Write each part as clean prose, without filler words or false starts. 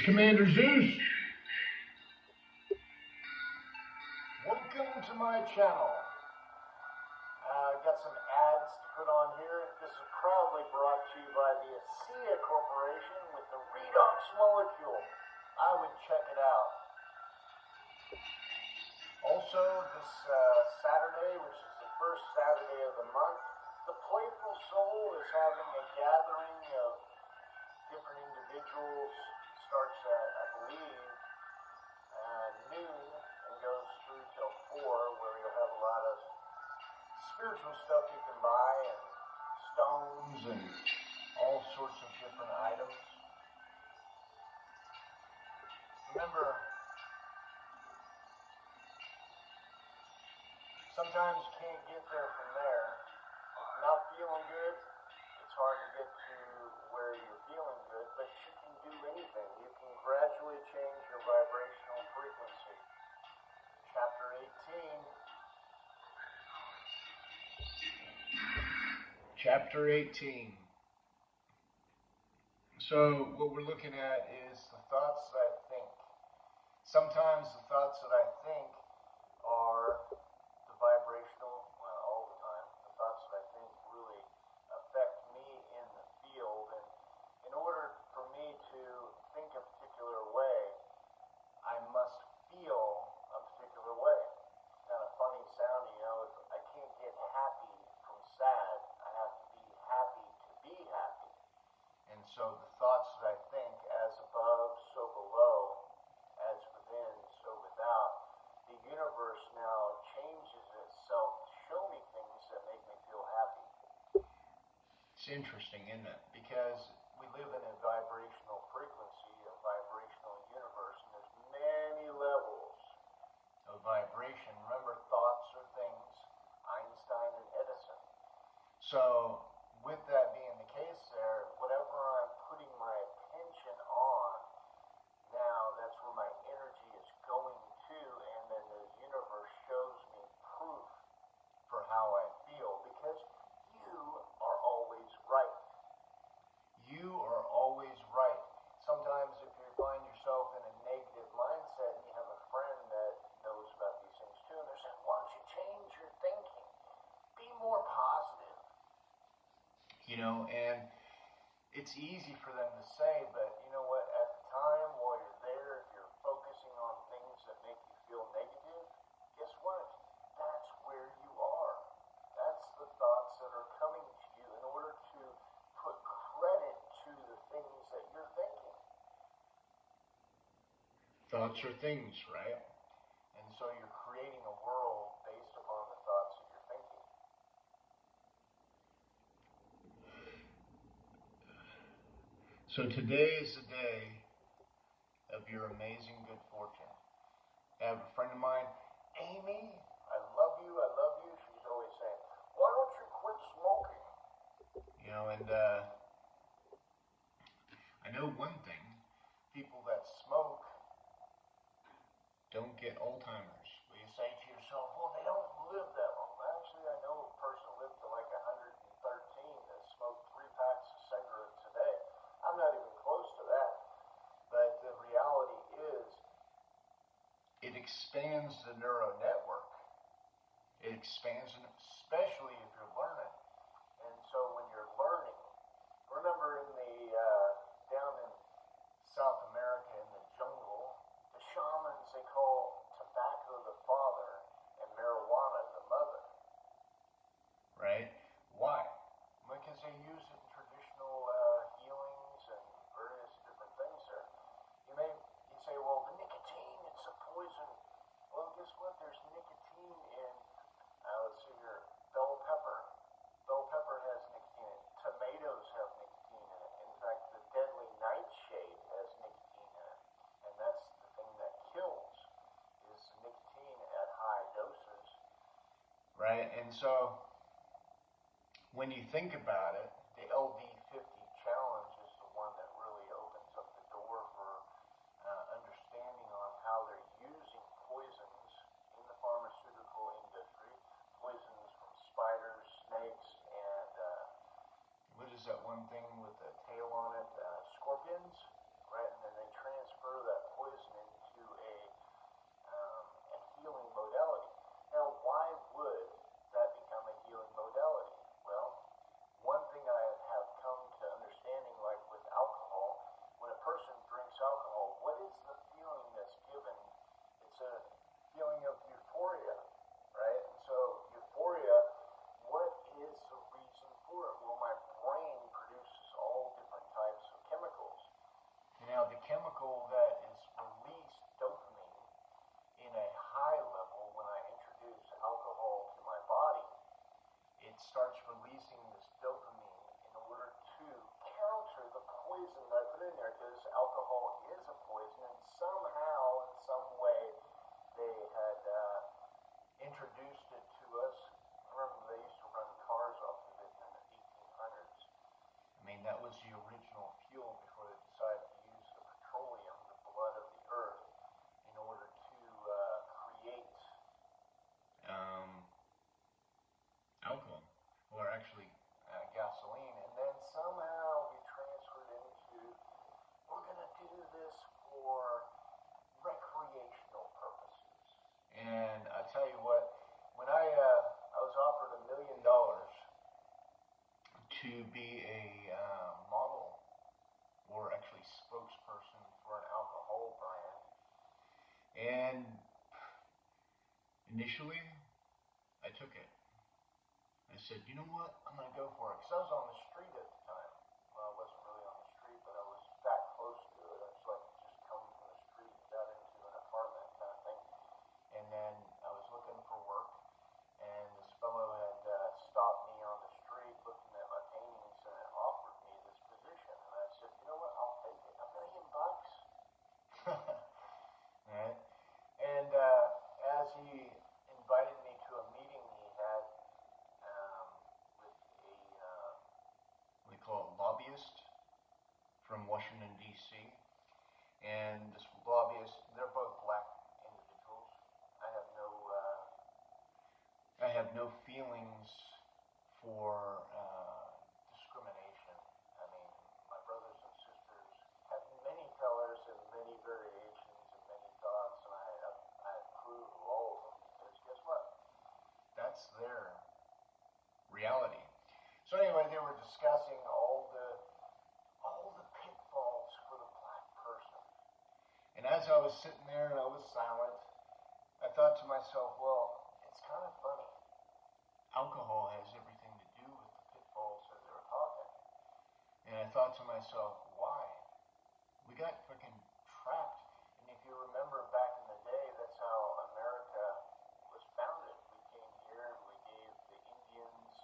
Commander Zeus. Welcome to my channel. I've got some ads to put on here. This is proudly brought to you by the ASEA Corporation with the redox molecule. I would check it out. Also, this Saturday, which is the first Saturday of the month, the Playful Soul is having a gathering of different individuals. Starts at, I believe, noon and goes through till 4, where you'll have a lot of spiritual stuff you can buy and stones and all sorts of different items. Remember, sometimes you can't get there from there. If you're not feeling good, it's hard to get to where you're feeling good, but you can do anything. You can gradually change your vibrational frequency. Chapter 18. Chapter 18. So what we're looking at is the thoughts that I think. Sometimes the thoughts that I think are the vibrational, well, all the time, the thoughts that I think really affect me in the field. And in order for me to think a particular way, I must feel a particular way. Kind of funny sound, you know, I can't get happy from sad. I have to be happy to be happy. And so the thoughts that I think, as above, so below, as within, so without, the universe now changes itself to show me things that make me feel happy. It's interesting, isn't it? Because we live in a vibrational frequency, a vibrational universe, and there's many levels of vibration. Remember, thoughts are things, Einstein and Edison. So, with that being the case there, whatever I'm putting my attention on, now that's where my energy is going to, and then the universe shows me proof for how I feel, because you are always right. You are always right. Sometimes if you find yourself in a negative mindset and you have a friend that knows about these things too, and they're saying, why don't you change your thinking? Be more positive. You know, and it's easy for them to say, but you know what, at the time while you're there, if you're focusing on things that make you feel negative, guess what? That's where you are. That's the thoughts that are coming to you in order to put credit to the things that you're thinking. Thoughts are things, right? And so you're creating a world based upon the thoughts that you're thinking. So today is the day of your amazing good fortune. I have a friend of mine, Amy, I love you, she's always saying, why don't you quit smoking? You know, and I know one thing, people that smoke don't get Alzheimer's. Well, you say to yourself, well, they don't live that long. Actually, I know a person lived to like 113 that smoked 3 packs of cigarettes a day. I'm not even close to that. But the reality is, it expands the neural network. It expands, especially if you're learning. And so when you're learning, remember in the down in South America in the jungle, the shamans, they call tobacco the father and marijuana the mother. Right? Why? Because they use it in traditional healings and various different things there. You say, well, the nicotine, it's a poison. Well, guess what? There's nicotine in, let's see here, bell pepper. Bell pepper has nicotine in it. Tomatoes have nicotine in it. In fact, the deadly nightshade has nicotine in it. And that's the thing that kills, is nicotine at high doses. Right? And so, when you think about it, the LD50 challenge is the one that really opens up the door for understanding on how they're using poisons in the pharmaceutical industry, poisons from spiders, snakes, and what is that one thing with the tail on it? Scorpions, right? And then they transfer initially, I took it. I said, you know what? I'm going to go for it. Because I was on the street at the time. Well, I wasn't really on the street, but I was that close to it. I was like just coming from the street and got into an apartment kind of thing. And then I was looking for work. And this fellow had stopped me on the street looking at my paintings and offered me this position. And I said, you know what? I'll take it. $1,000,000. Right? And as he invited me to a meeting he had with what we call a lobbyist from Washington, D.C. And this lobbyist, they're both black individuals. I have no feelings for discrimination. I mean, my brothers and sisters have many colors and many variations and many thoughts, and I approve of all of them because guess what? That's their reality. So anyway, they were discussing all the pitfalls for the black person. And as I was sitting there and I was silent, I thought to myself, well, it's kind of funny. Alcohol has everything to do with the pitfalls that they were talking. And I thought to myself, why? We got freaking trapped. And if you remember back in the day, that's how America was founded. We came here, we gave the Indians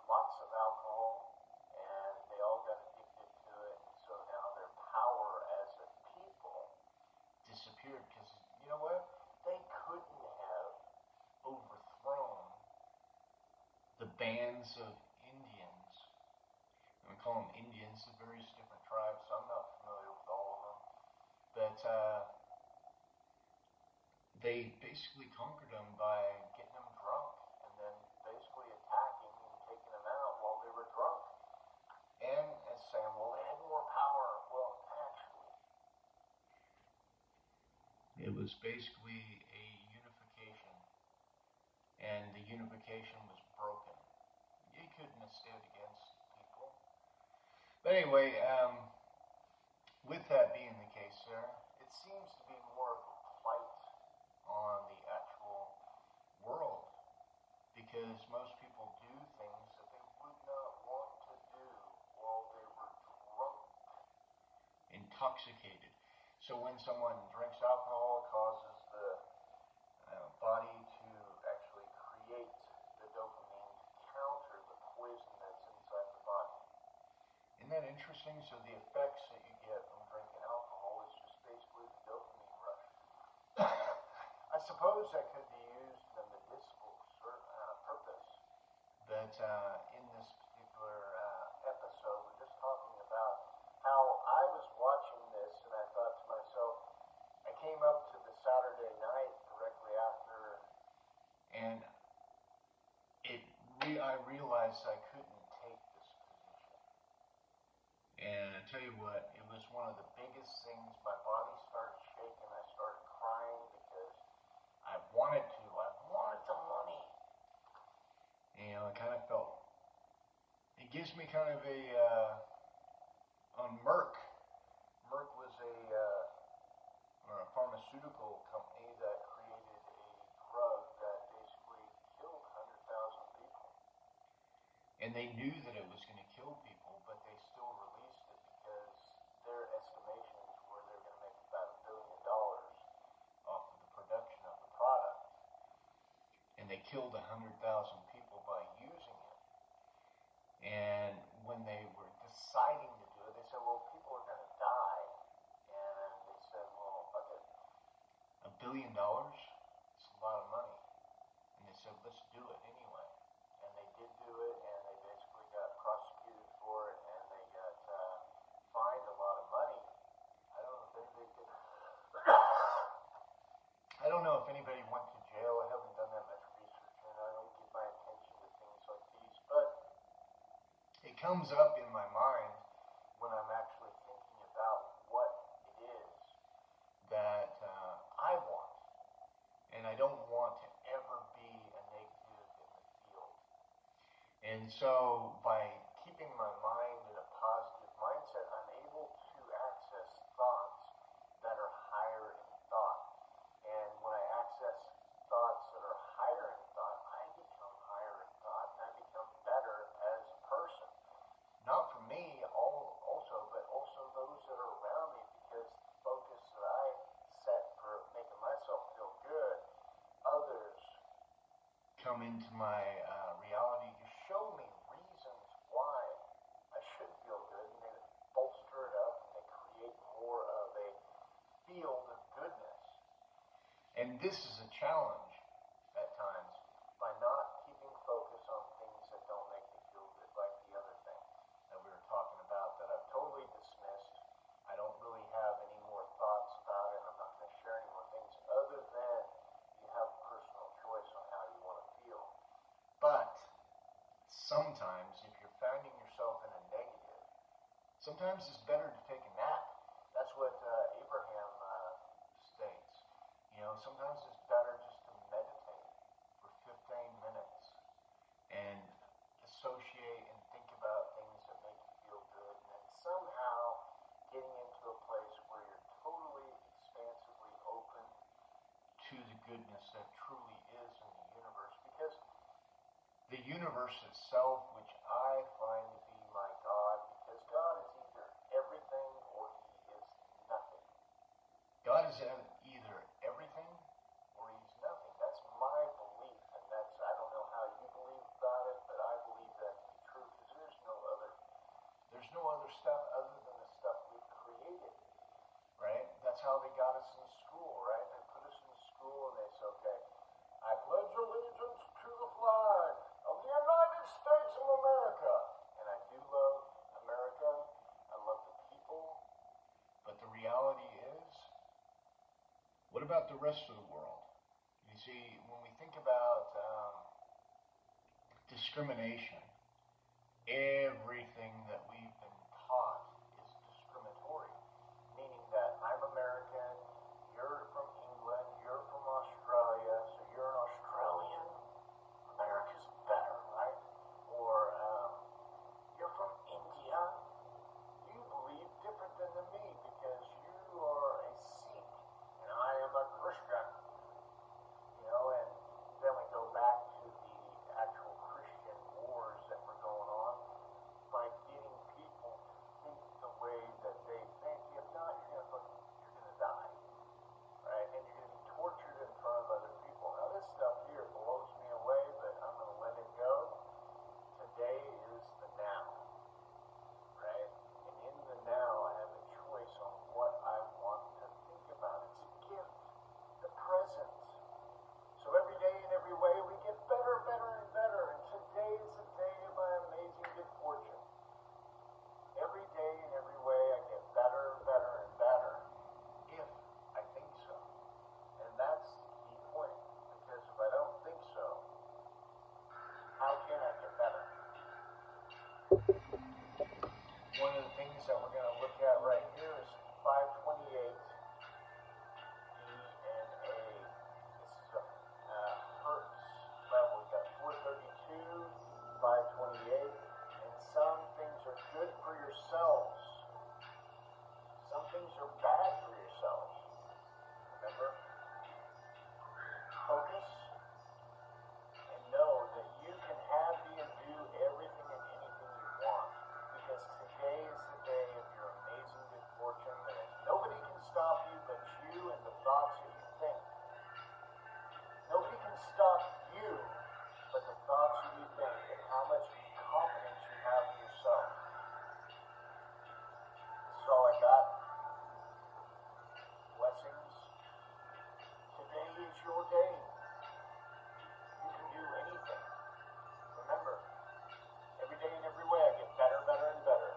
lots of alcohol, and they all got addicted to it. And so now their power as a people disappeared because, you know what? They couldn't have overthrown the bands of Indians. We call them Indians, they're various different tribes, so I'm not familiar with all of them. But they basically conquered them by getting them drunk and then basically attacking and taking them out while they were drunk. And saying, well, they had more power. Well, actually, it was basically a unification. And the unification was broken. You couldn't have stood against people. But anyway, with that being the case, sir, it seems to be more of a plight on the actual world because most people do things that they would not want to do while they were drunk, intoxicated. So when someone drinks alcohol, it causes the body to actually create the dopamine to counter the poison that's inside the body. Isn't that interesting? So the effects that you get from drinking alcohol is just basically the dopamine rush. I suppose that could be used in a medicinal purpose, but in this particular episode, we're just talking about how I was watching this and I thought to myself, I came up to the Saturday night directly after, and I realized I couldn't take this position. And I tell you what, it was one of the biggest things. My body started shaking. I started crying because I wanted to. I wanted the money. You know, I kind of felt, it gives me kind of on Merck. Merck was a pharmaceutical company that created a drug that basically killed 100,000 people. And they knew that it was going to kill people, but they still released it because their estimations were they were going to make about $1 billion off of the production of the product. And they killed 100,000 people by using it. And when they were deciding to do it, they said, well, people are going to die. And they said, well, fuck it. $1 billion? It's a lot of money. And they said, let's do it anyway. And they did do it, and they basically got prosecuted for it, and they got fined a lot of money. I don't know if anybody did. I don't know if anybody went to jail. I haven't done that much research, and I don't give my attention to things like these. But it comes up in my mind when I'm actually thinking about what it is that I want. And I don't want to ever be a negative in the field. And so by keeping my mind in a positive mindset, I'm able to access thoughts that are higher in thought. And when I access thoughts come into my reality to show me reasons why I should feel good, and they bolster it up and they create more of a field of goodness. And this is a challenge at times by not keeping focus on things that don't make me feel good, like the other thing that we were talking about that I've totally dismissed. I don't really have any more thoughts about it. I'm not going to share any more things other than you have personal choice on how you want to feel. But sometimes if you're finding yourself in a negative, sometimes it's better to take a nap. That's what Abraham states. Sometimes it's better just to meditate for 15 minutes and associate and think about things that make you feel good, and then somehow getting into a place where you're totally expansively open to the goodness that truly is in the universe. Because the universe itself, which I find to be my God, because God is either everything or he is nothing. God is either everything or he's nothing. That's my belief, and I don't know how you believe about it, but I believe that to be true, because there's no other stuff other than the stuff we've created, right? That's how they got us in school, right? They put us in school and they say, okay, I pledge allegiance to the flag of the United States of America. And I do love America. I love the people. But the reality is, what about the rest of the world? You see, when we think about discrimination, everything that we've been taught is discriminatory. Meaning that I'm American, you're from England, you're from Australia, so you're an Australian. America's better, right? Or you're from India. You believe different than me because you are a Sikh and I am a Christian. And then we go back to the actual Christian wars that were going on by getting people to think the way that they think. If not, you're gonna die, right? And you're gonna be tortured in front of other people. Now this stuff here blows me away, but I'm gonna let it go. Today is the now, right? And in the now, I have a choice on what I want to think about. It's a gift, the present. So every day in every way, we get better, better, and better. And today is the day of my amazing good fortune. Every day in every way, I get better, better, and better if I think so. And that's the key point. Because if I don't think so, how can I get better? One of the things that we're going to look at right here is 528 DNA. This is a Hertz level. We've got 432, 528, and some things are good for your cells. Some things are bad for your cells. Remember? Focus and know that you can have, be, and do everything and anything you want. Because today is the day of your amazing good fortune, and nobody can stop you but you and the thoughts that you think. Nobody can stop you but the thoughts that you think and how much confidence you have in yourself. This is all I got. Blessings. Today is your day. You can do anything. Remember, every day and every way I get better, better, and better.